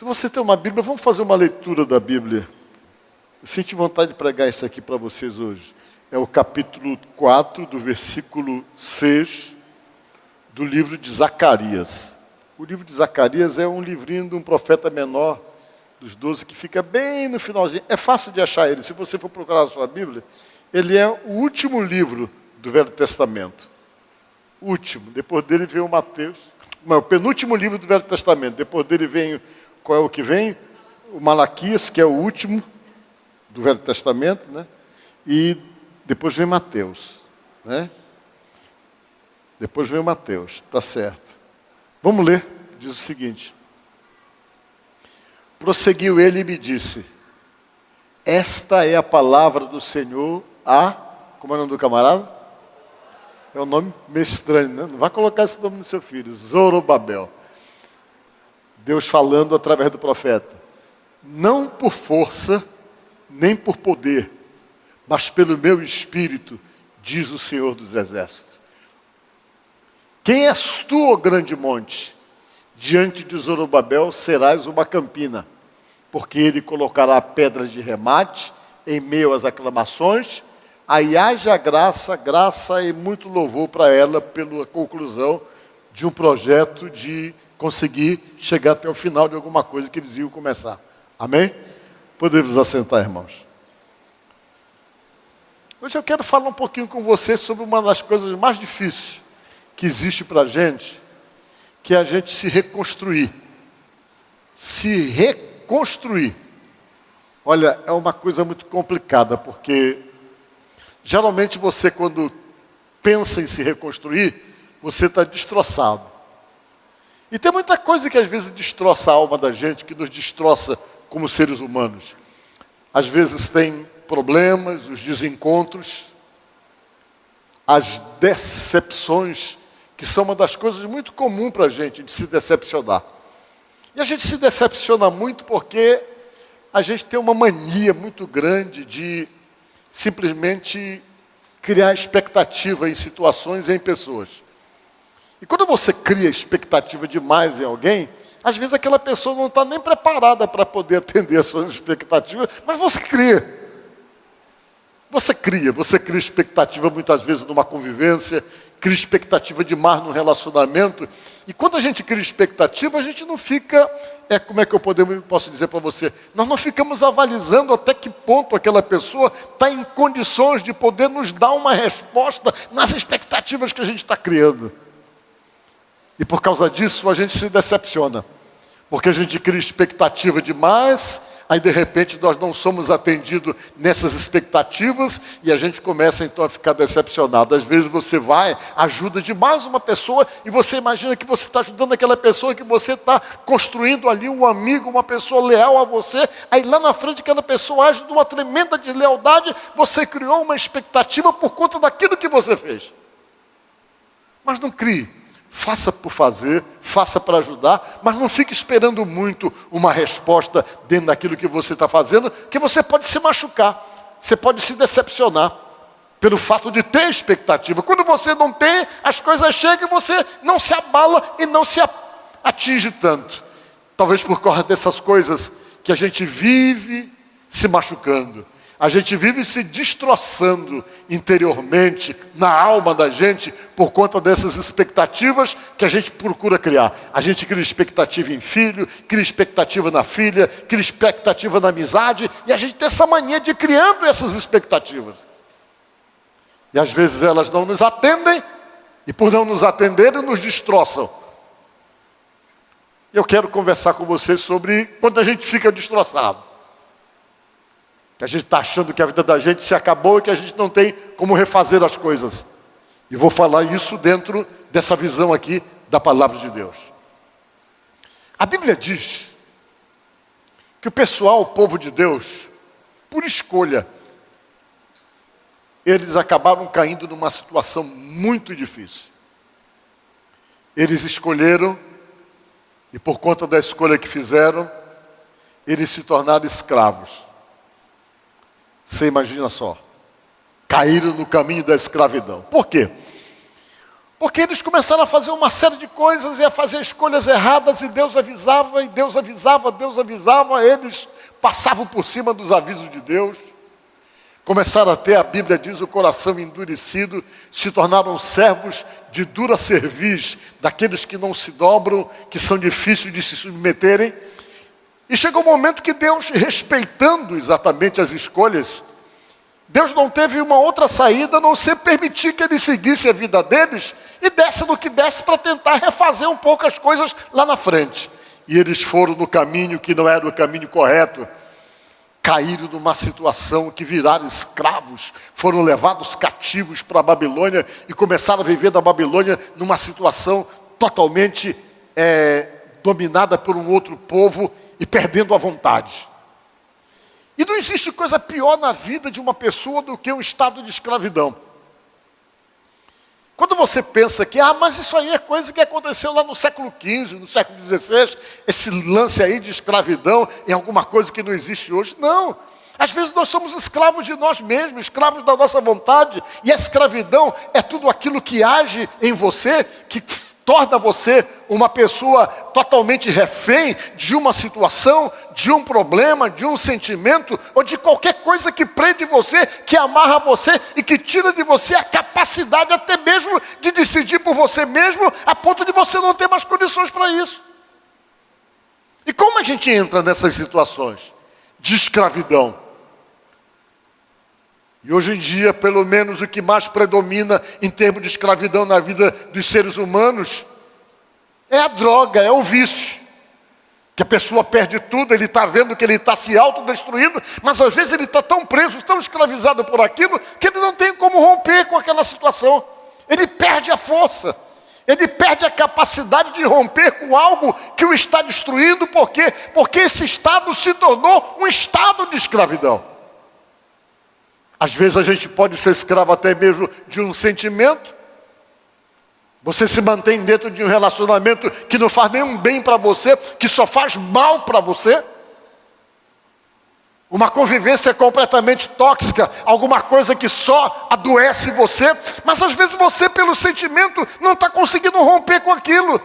Se você tem uma Bíblia, vamos fazer uma leitura da Bíblia. Eu senti vontade de pregar isso aqui para vocês hoje. É o capítulo 4, do versículo 6, do livro de Zacarias. O livro de Zacarias é um livrinho de um profeta menor, dos 12, que fica bem no finalzinho. É fácil de achar ele. Se você for procurar a sua Bíblia, ele é o último livro do Velho Testamento. O último. Depois dele vem o Mateus. Não, o penúltimo livro do Velho Testamento. Depois dele vem, qual é o que vem? O Malaquias, que é o último do Velho Testamento, né? E depois vem Mateus, né? Depois vem o Mateus, tá certo. Vamos ler, diz o seguinte. Prosseguiu ele e me disse, esta é a palavra do Senhor a... Como é o nome do camarada? É um nome meio estranho, né? Não vai colocar esse nome no seu filho. Zorobabel. Deus falando através do profeta. Não por força, nem por poder, mas pelo meu espírito, diz o Senhor dos Exércitos. Quem és tu, ó grande monte? Diante de Zorobabel serás uma campina, porque ele colocará pedras de remate em meio às aclamações. Aí haja graça e muito louvor para ela pela conclusão de um projeto de conseguir chegar até o final de alguma coisa que eles iam começar. Amém? Podemos assentar, irmãos. Hoje eu quero falar um pouquinho com você sobre uma das coisas mais difíceis que existe para a gente, que é a gente se reconstruir. Se reconstruir. Olha, é uma coisa muito complicada, porque geralmente você, quando pensa em se reconstruir, você está destroçado. E tem muita coisa que às vezes destroça a alma da gente, que nos destroça como seres humanos. Às vezes tem problemas, os desencontros, as decepções, que são uma das coisas muito comuns para a gente, de se decepcionar. E a gente se decepciona muito porque a gente tem uma mania muito grande de simplesmente criar expectativa em situações e em pessoas. E quando você cria expectativa demais em alguém, às vezes aquela pessoa não está nem preparada para poder atender as suas expectativas, mas você cria. Você cria expectativa muitas vezes numa convivência, cria expectativa demais num relacionamento. E quando a gente cria expectativa, a gente não fica, como é que eu posso dizer para você? Nós não ficamos avalizando até que ponto aquela pessoa está em condições de poder nos dar uma resposta nas expectativas que a gente está criando. E por causa disso a gente se decepciona. Porque a gente cria expectativa demais, aí de repente nós não somos atendidos nessas expectativas e a gente começa então a ficar decepcionado. Às vezes você vai, ajuda demais uma pessoa e você imagina que você está ajudando aquela pessoa, que você está construindo ali um amigo, uma pessoa leal a você. Aí lá na frente aquela pessoa age de uma tremenda deslealdade, você criou uma expectativa por conta daquilo que você fez. Mas não crie. Faça por fazer, faça para ajudar, mas não fique esperando muito uma resposta dentro daquilo que você está fazendo, que você pode se machucar, você pode se decepcionar pelo fato de ter expectativa. Quando você não tem, as coisas chegam e você não se abala e não se atinge tanto. Talvez por causa dessas coisas que a gente vive se machucando. A gente vive se destroçando interiormente, na alma da gente, por conta dessas expectativas que a gente procura criar. A gente cria expectativa em filho, cria expectativa na filha, cria expectativa na amizade, e a gente tem essa mania de ir criando essas expectativas. E às vezes elas não nos atendem, e por não nos atenderem, nos destroçam. Eu quero conversar com vocês sobre quando a gente fica destroçado. Que a gente está achando que a vida da gente se acabou e que a gente não tem como refazer as coisas. E vou falar isso dentro dessa visão aqui da palavra de Deus. A Bíblia diz que o povo de Deus, por escolha, eles acabaram caindo numa situação muito difícil. Eles escolheram, e por conta da escolha que fizeram, eles se tornaram escravos. Você imagina só, caíram no caminho da escravidão. Por quê? Porque eles começaram a fazer uma série de coisas e a fazer escolhas erradas, e Deus avisava, e Deus avisava, eles passavam por cima dos avisos de Deus. Começaram a ter, a Bíblia diz, o coração endurecido, se tornaram servos de dura cerviz, daqueles que não se dobram, que são difíceis de se submeterem. E chegou um momento que Deus, respeitando exatamente as escolhas, Deus não teve uma outra saída a não ser permitir que eles seguissem a vida deles e desse no que desse para tentar refazer um pouco as coisas lá na frente. E eles foram no caminho que não era o caminho correto. Caíram numa situação que viraram escravos, foram levados cativos para a Babilônia e começaram a viver da Babilônia numa situação totalmente dominada por um outro povo e perdendo a vontade. E não existe coisa pior na vida de uma pessoa do que um estado de escravidão. Quando você pensa que, mas isso aí é coisa que aconteceu lá no século XV, no século XVI, esse lance aí de escravidão em alguma coisa que não existe hoje. Não. Às vezes nós somos escravos de nós mesmos, escravos da nossa vontade. E a escravidão é tudo aquilo que age em você, que torna você uma pessoa totalmente refém de uma situação, de um problema, de um sentimento, ou de qualquer coisa que prende você, que amarra você e que tira de você a capacidade até mesmo de decidir por você mesmo, a ponto de você não ter mais condições para isso. E como a gente entra nessas situações de escravidão? E hoje em dia, pelo menos, o que mais predomina em termos de escravidão na vida dos seres humanos é a droga, é o vício. Que a pessoa perde tudo, ele está vendo que ele está se autodestruindo, mas às vezes ele está tão preso, tão escravizado por aquilo, que ele não tem como romper com aquela situação. Ele perde a força, ele perde a capacidade de romper com algo que o está destruindo. Por quê? Porque esse estado se tornou um estado de escravidão. Às vezes a gente pode ser escravo até mesmo de um sentimento. Você se mantém dentro de um relacionamento que não faz nenhum bem para você, que só faz mal para você. Uma convivência completamente tóxica, alguma coisa que só adoece você. Mas às vezes você, pelo sentimento, não está conseguindo romper com aquilo.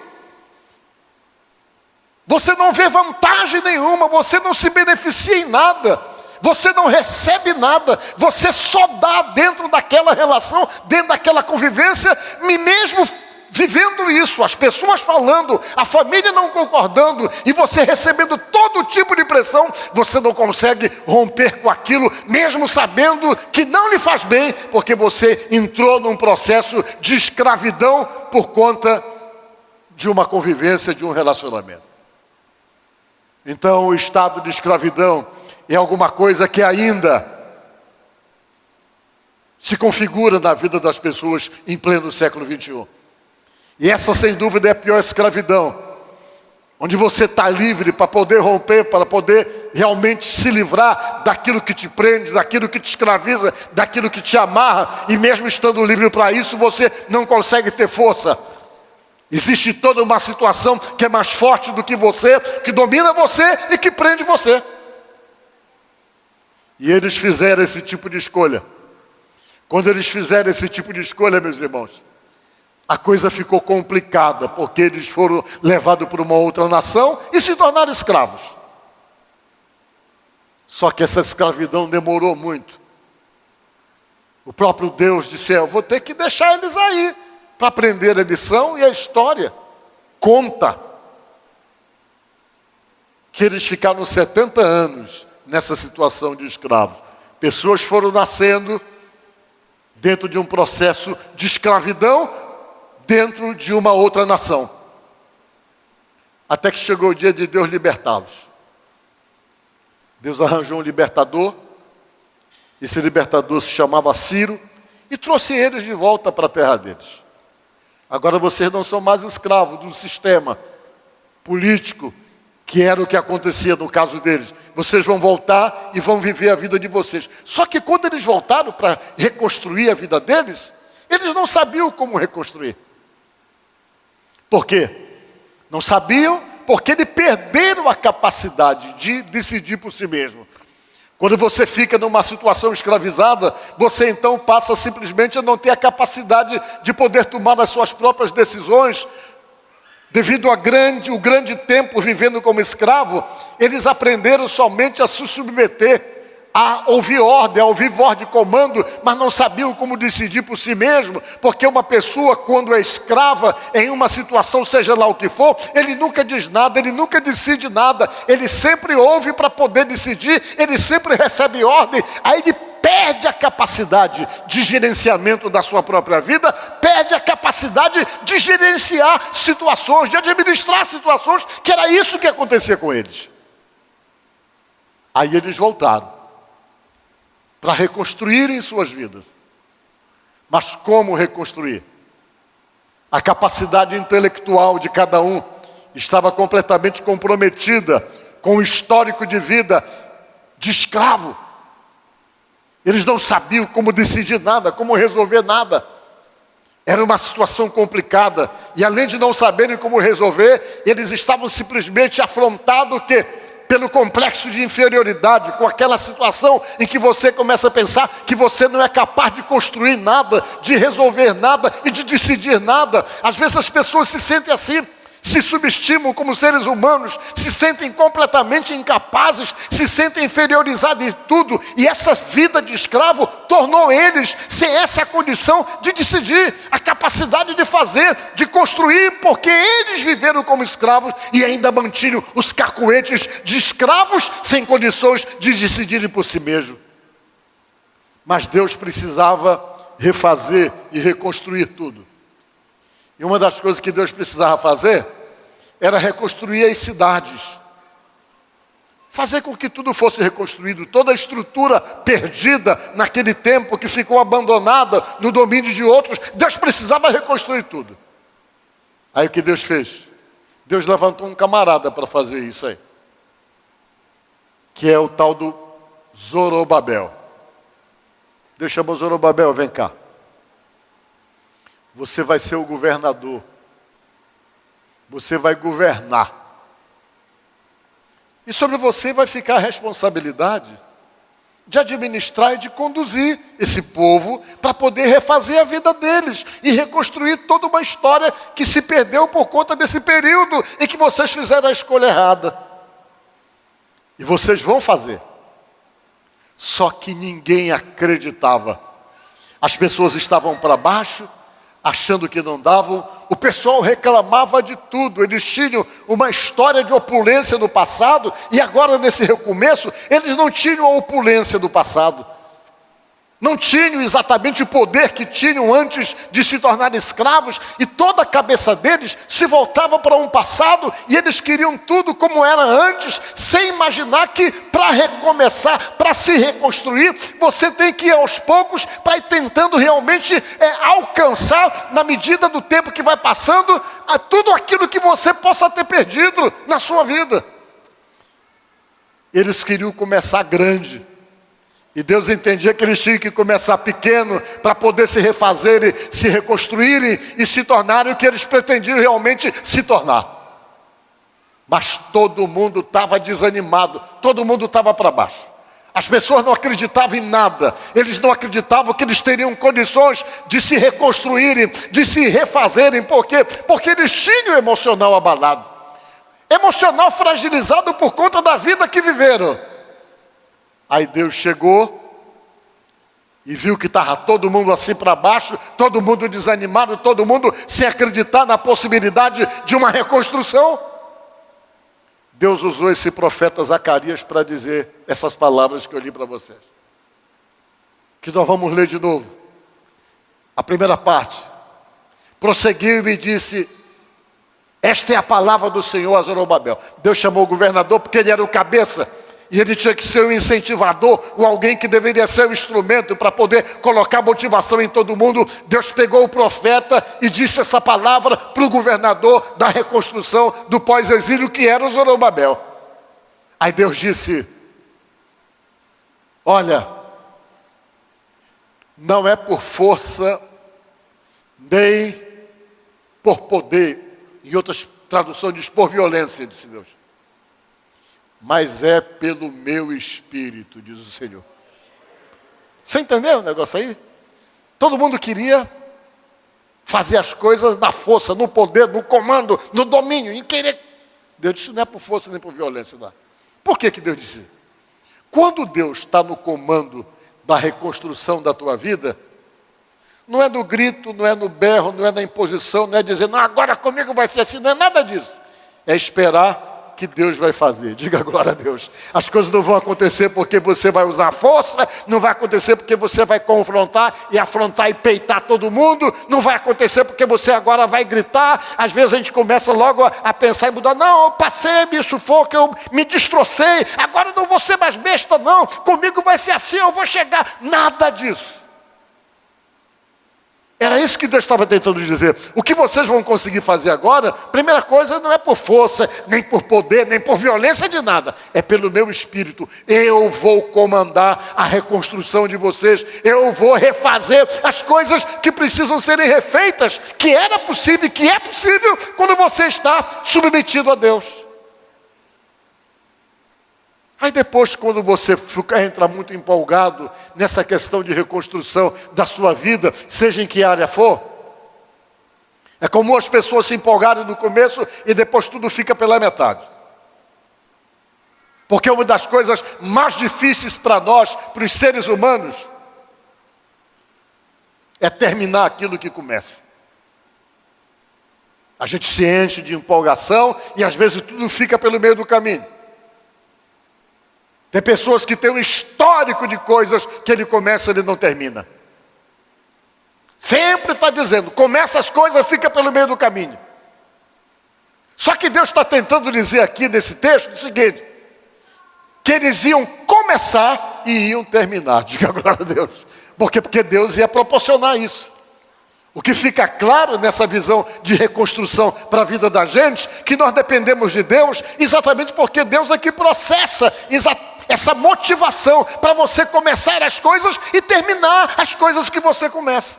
Você não vê vantagem nenhuma, você não se beneficia em nada. Você não recebe nada, você só dá dentro daquela relação, dentro daquela convivência, e mesmo vivendo isso, as pessoas falando, a família não concordando, e você recebendo todo tipo de pressão, você não consegue romper com aquilo, mesmo sabendo que não lhe faz bem, porque você entrou num processo de escravidão por conta de uma convivência, de um relacionamento. Então, o estado de escravidão é alguma coisa que ainda se configura na vida das pessoas em pleno século XXI. E essa, sem dúvida, é a pior escravidão. Onde você está livre para poder romper, para poder realmente se livrar daquilo que te prende, daquilo que te escraviza, daquilo que te amarra. E mesmo estando livre para isso, você não consegue ter força. Existe toda uma situação que é mais forte do que você, que domina você e que prende você. E eles fizeram esse tipo de escolha. Quando eles fizeram esse tipo de escolha, meus irmãos, a coisa ficou complicada, porque eles foram levados para uma outra nação e se tornaram escravos. Só que essa escravidão demorou muito. O próprio Deus disse, eu vou ter que deixar eles aí, para aprender a lição. E a história conta que eles ficaram 70 anos nessa situação de escravos. Pessoas foram nascendo dentro de um processo de escravidão, dentro de uma outra nação. Até que chegou o dia de Deus libertá-los. Deus arranjou um libertador. Esse libertador se chamava Ciro e trouxe eles de volta para a terra deles. Agora vocês não são mais escravos de um sistema político, que era o que acontecia no caso deles. Vocês vão voltar e vão viver a vida de vocês. Só que quando eles voltaram para reconstruir a vida deles, eles não sabiam como reconstruir. Por quê? Não sabiam porque eles perderam a capacidade de decidir por si mesmo. Quando você fica numa situação escravizada, você então passa simplesmente a não ter a capacidade de poder tomar as suas próprias decisões. Devido ao grande tempo vivendo como escravo, eles aprenderam somente a se submeter, a ouvir ordem, a ouvir voz de comando, mas não sabiam como decidir por si mesmo, porque uma pessoa, quando é escrava em uma situação, seja lá o que for, ele nunca diz nada, ele nunca decide nada, ele sempre ouve para poder decidir, ele sempre recebe ordem, aí ele perde a capacidade de gerenciamento da sua própria vida, perde a capacidade de gerenciar situações, de administrar situações, que era isso que acontecia com eles. Aí eles voltaram para reconstruírem suas vidas. Mas como reconstruir? A capacidade intelectual de cada um estava completamente comprometida com o histórico de vida de escravo. Eles não sabiam como decidir nada, como resolver nada. Era uma situação complicada. E além de não saberem como resolver, eles estavam simplesmente afrontados pelo complexo de inferioridade, com aquela situação em que você começa a pensar que você não é capaz de construir nada, de resolver nada e de decidir nada. Às vezes as pessoas se sentem assim, se subestimam como seres humanos, se sentem completamente incapazes, se sentem inferiorizados em tudo, e essa vida de escravo tornou eles sem essa condição de decidir, a capacidade de fazer, de construir, porque eles viveram como escravos e ainda mantinham os cacuetes de escravos sem condições de decidirem por si mesmos. Mas Deus precisava refazer e reconstruir tudo. E uma das coisas que Deus precisava fazer era reconstruir as cidades. Fazer com que tudo fosse reconstruído. Toda a estrutura perdida naquele tempo, que ficou abandonada no domínio de outros, Deus precisava reconstruir tudo. Aí o que Deus fez? Deus levantou um camarada para fazer isso aí. Que é o tal do Zorobabel. Deus chamou Zorobabel, vem cá. Você vai ser o governador. Você vai governar. E sobre você vai ficar a responsabilidade de administrar e de conduzir esse povo para poder refazer a vida deles e reconstruir toda uma história que se perdeu por conta desse período em que vocês fizeram a escolha errada. E vocês vão fazer. Só que ninguém acreditava. As pessoas estavam para baixo, achando que não davam. O pessoal reclamava de tudo. Eles tinham uma história de opulência no passado, e agora nesse recomeço, eles não tinham a opulência do passado. Não tinham exatamente o poder que tinham antes de se tornar escravos, e toda a cabeça deles se voltava para um passado, e eles queriam tudo como era antes, sem imaginar que para recomeçar, para se reconstruir, você tem que ir aos poucos para ir tentando realmente alcançar, na medida do tempo que vai passando, tudo aquilo que você possa ter perdido na sua vida. Eles queriam começar grande. E Deus entendia que eles tinham que começar pequeno para poder se refazerem, se reconstruírem e se tornarem o que eles pretendiam realmente se tornar. Mas todo mundo estava desanimado, todo mundo estava para baixo. As pessoas não acreditavam em nada, eles não acreditavam que eles teriam condições de se reconstruírem, de se refazerem. Por quê? Porque eles tinham o emocional abalado, emocional fragilizado por conta da vida que viveram. Aí Deus chegou e viu que estava todo mundo assim para baixo, todo mundo desanimado, todo mundo sem acreditar na possibilidade de uma reconstrução. Deus usou esse profeta Zacarias para dizer essas palavras que eu li para vocês. Que nós vamos ler de novo. A primeira parte. Prosseguiu e me disse: esta é a palavra do Senhor a Zorobabel. Deus chamou o governador porque ele era o cabeça. E ele tinha que ser um incentivador, ou alguém que deveria ser um instrumento para poder colocar motivação em todo mundo. Deus pegou o profeta e disse essa palavra para o governador da reconstrução do pós-exílio, que era o Zorobabel. Aí Deus disse: olha, não é por força, nem por poder. Em outras traduções diz por violência, disse Deus. mas é pelo meu Espírito, diz o Senhor. Você entendeu o negócio aí? Todo mundo queria fazer as coisas na força, no poder, no comando, no domínio, em querer. Deus disse, não é por força nem por violência, não. Por que Deus disse? Quando Deus está no comando da reconstrução da tua vida, não é no grito, não é no berro, não é na imposição, não é dizer, não, agora comigo vai ser assim, não é nada disso. É esperar que Deus vai fazer. Diga glória a Deus. As coisas não vão acontecer porque você vai usar força, não vai acontecer porque você vai confrontar e afrontar e peitar todo mundo, não vai acontecer porque você agora vai gritar. Às vezes a gente começa logo a pensar e mudar, não, eu passei, me sufoco, eu me destrocei, agora não vou ser mais besta não, comigo vai ser assim, eu vou chegar. Nada disso. Era isso que Deus estava tentando dizer. O que vocês vão conseguir fazer agora, primeira coisa, não é por força, nem por poder, nem por violência de nada. É pelo meu Espírito. Eu vou comandar a reconstrução de vocês. Eu vou refazer as coisas que precisam serem refeitas, que era possível e que é possível quando você está submetido a Deus. Aí depois, quando você entra muito empolgado nessa questão de reconstrução da sua vida, seja em que área for, é comum as pessoas se empolgarem no começo e depois tudo fica pela metade. Porque uma das coisas mais difíceis para nós, para os seres humanos, é terminar aquilo que começa. A gente se enche de empolgação e às vezes tudo fica pelo meio do caminho. Tem pessoas que têm um histórico de coisas que ele começa e ele não termina. Sempre está dizendo, começa as coisas, fica pelo meio do caminho. Só que Deus está tentando dizer aqui nesse texto o seguinte, que eles iam começar e iam terminar. Diga glória a Deus. Porque Deus ia proporcionar isso. O que fica claro nessa visão de reconstrução para a vida da gente, que nós dependemos de Deus, exatamente porque Deus é que processa essa motivação para você começar as coisas e terminar as coisas que você começa.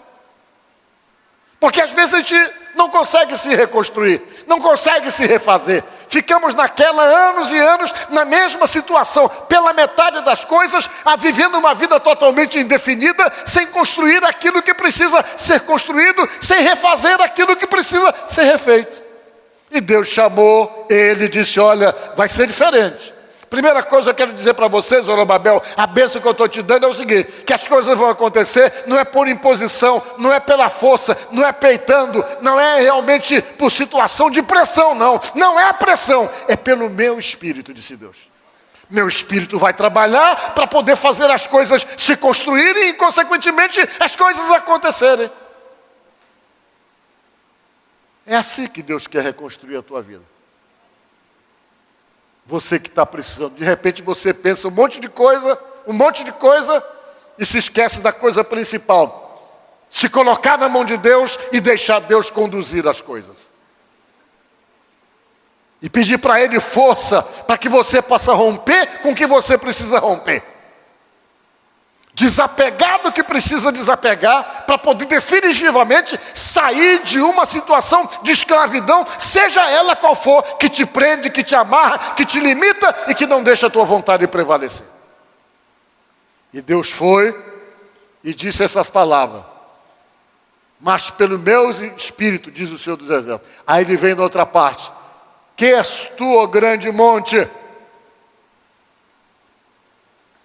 Porque às vezes a gente não consegue se reconstruir, não consegue se refazer. Ficamos naquela anos e anos, na mesma situação, pela metade das coisas, vivendo uma vida totalmente indefinida, sem construir aquilo que precisa ser construído, sem refazer aquilo que precisa ser refeito. E Deus chamou ele e disse, olha, vai ser diferente. Primeira coisa que eu quero dizer para vocês, Zorobabel, a bênção que eu estou te dando é o seguinte, que as coisas vão acontecer, não é por imposição, não é pela força, não é peitando, não é realmente por situação de pressão, não é a pressão, é pelo meu Espírito, disse Deus. Meu Espírito vai trabalhar para poder fazer as coisas se construírem e, consequentemente, as coisas acontecerem. É assim que Deus quer reconstruir a tua vida. Você que está precisando, de repente você pensa um monte de coisa, e se esquece da coisa principal. Se colocar na mão de Deus e deixar Deus conduzir as coisas. E pedir para Ele força, para que você possa romper com o que você precisa romper. Desapegar do que precisa desapegar, para poder definitivamente sair de uma situação de escravidão, seja ela qual for, que te prende, que te amarra, que te limita e que não deixa a tua vontade prevalecer. E Deus foi e disse essas palavras. Mas pelo meu Espírito, diz o Senhor dos Exércitos. Aí ele vem na outra parte. Que és tu, ó grande monte?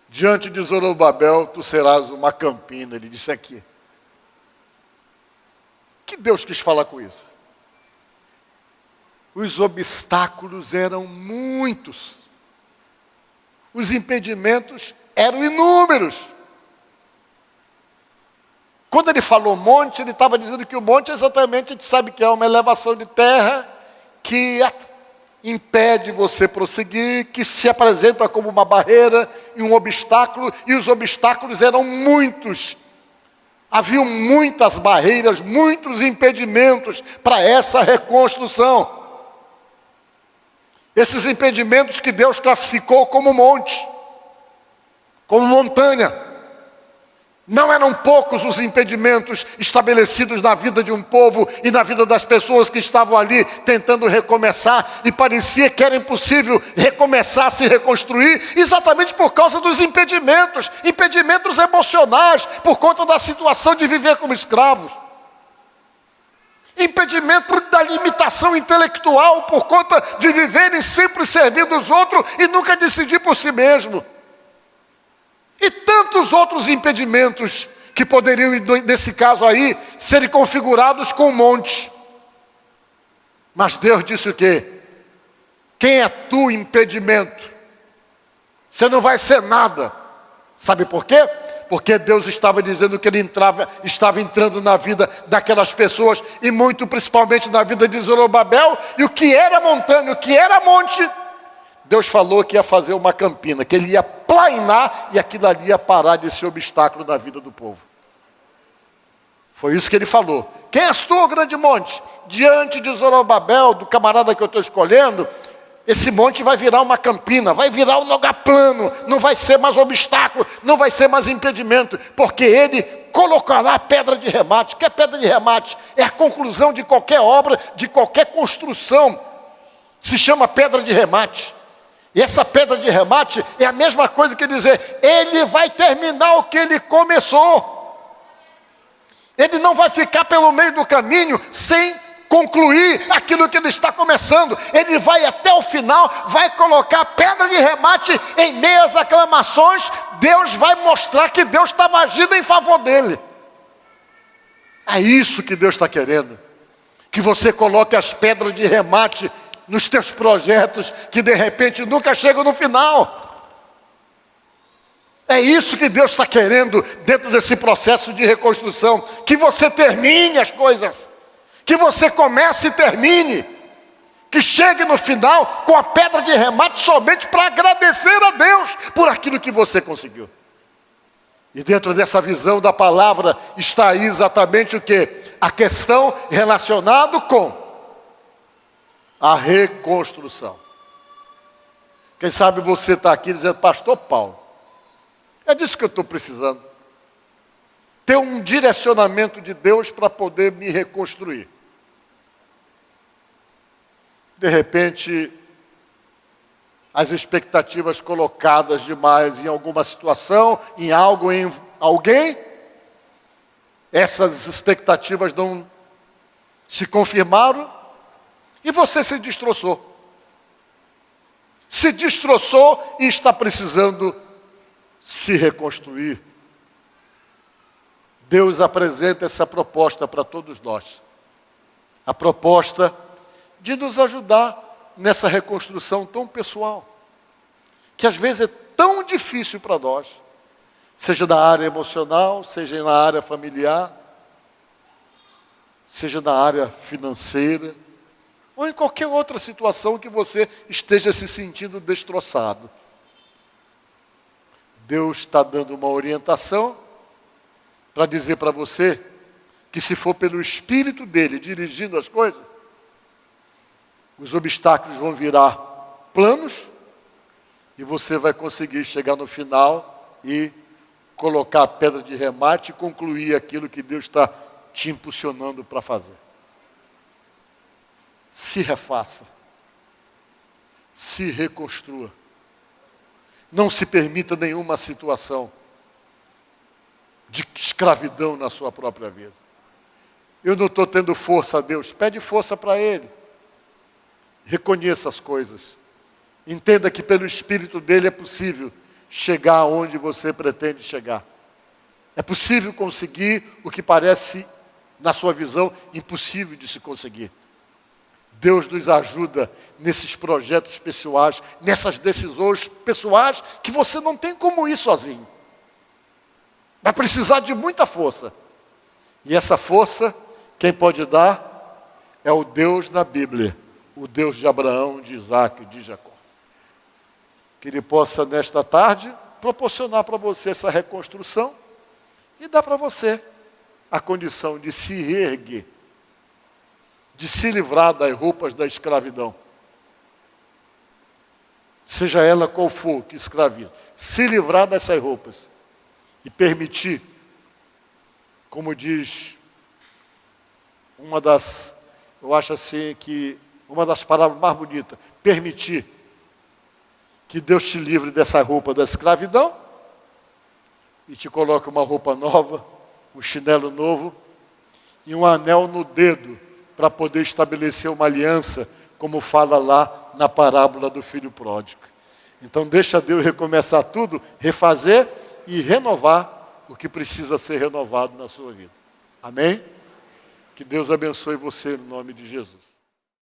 Diante de Zorobabel, tu serás uma campina. Ele disse aqui. O que Deus quis falar com isso? Os obstáculos eram muitos. Os impedimentos eram inúmeros. Quando ele falou monte, ele estava dizendo que o monte exatamente, a gente sabe que é uma elevação de terra que impede você prosseguir, que se apresenta como uma barreira e um obstáculo, e os obstáculos eram muitos. Haviam muitas barreiras, muitos impedimentos para essa reconstrução. Esses impedimentos que Deus classificou como monte, como montanha. Não eram poucos os impedimentos estabelecidos na vida de um povo e na vida das pessoas que estavam ali tentando recomeçar, e parecia que era impossível recomeçar, se reconstruir, exatamente por causa dos impedimentos emocionais, por conta da situação de viver como escravos. Impedimento da limitação intelectual, por conta de viverem sempre servindo os outros e nunca decidir por si mesmo. E tantos outros impedimentos que poderiam, nesse caso aí, serem configurados com um monte. Mas Deus disse o quê? Quem é tu, impedimento? Você não vai ser nada. Sabe por quê? Porque Deus estava dizendo que Ele estava entrando na vida daquelas pessoas, e muito principalmente na vida de Zorobabel, e o que era montanha, o que era monte, Deus falou que ia fazer uma campina, que Ele ia plainar, e aquilo ali ia parar de ser obstáculo na vida do povo. Foi isso que Ele falou. Quem és tu, grande monte? Diante de Zorobabel, do camarada que eu estou escolhendo, esse monte vai virar uma campina, vai virar um lugar plano, não vai ser mais obstáculo, não vai ser mais impedimento, porque Ele colocará a pedra de remate. Que é pedra de remate? É a conclusão de qualquer obra, de qualquer construção. Se chama pedra de remate. E essa pedra de remate é a mesma coisa que dizer, Ele vai terminar o que Ele começou. Ele não vai ficar pelo meio do caminho sem concluir aquilo que Ele está começando. Ele vai até o final, vai colocar a pedra de remate em meio às aclamações. Deus vai mostrar que Deus estava agindo em favor dele. É isso que Deus está querendo. Que você coloque as pedras de remate nos teus projetos, que de repente nunca chegam no final. É isso que Deus está querendo dentro desse processo de reconstrução. Que você termine as coisas. Que você comece e termine. Que chegue no final com a pedra de remate somente para agradecer a Deus por aquilo que você conseguiu. E dentro dessa visão da palavra está aí exatamente o quê? A questão relacionada com a reconstrução. Quem sabe você está aqui dizendo, pastor Paulo, é disso que eu estou precisando. Ter um direcionamento de Deus para poder me reconstruir. De repente, as expectativas colocadas demais em alguma situação, em algo, em alguém, essas expectativas não se confirmaram e você se destroçou. Se destroçou e está precisando se reconstruir. Deus apresenta essa proposta para todos nós. A proposta de nos ajudar nessa reconstrução tão pessoal, que às vezes é tão difícil para nós, seja na área emocional, seja na área familiar, seja na área financeira, ou em qualquer outra situação que você esteja se sentindo destroçado. Deus está dando uma orientação para dizer para você que se for pelo Espírito dele dirigindo as coisas, os obstáculos vão virar planos e você vai conseguir chegar no final e colocar a pedra de remate e concluir aquilo que Deus está te impulsionando para fazer. Se refaça. Se reconstrua. Não se permita nenhuma situação de escravidão na sua própria vida. Eu não estou tendo força a Deus. Pede força para Ele. Reconheça as coisas. Entenda que pelo Espírito dele é possível chegar onde você pretende chegar. É possível conseguir o que parece, na sua visão, impossível de se conseguir. Deus nos ajuda nesses projetos pessoais, nessas decisões pessoais que você não tem como ir sozinho. Vai precisar de muita força. E essa força, quem pode dar é o Deus na Bíblia, o Deus de Abraão, de Isaac e de Jacó. Que Ele possa, nesta tarde, proporcionar para você essa reconstrução e dar para você a condição de se reerguer, de se livrar das roupas da escravidão. Seja ela qual for que escraviza. Se livrar dessas roupas e permitir como diz eu acho assim que uma das palavras mais bonitas, permitir que Deus te livre dessa roupa da escravidão e te coloque uma roupa nova, um chinelo novo e um anel no dedo para poder estabelecer uma aliança, como fala lá na parábola do filho pródigo. Então deixa Deus recomeçar tudo, refazer e renovar o que precisa ser renovado na sua vida. Amém? Que Deus abençoe você no nome de Jesus.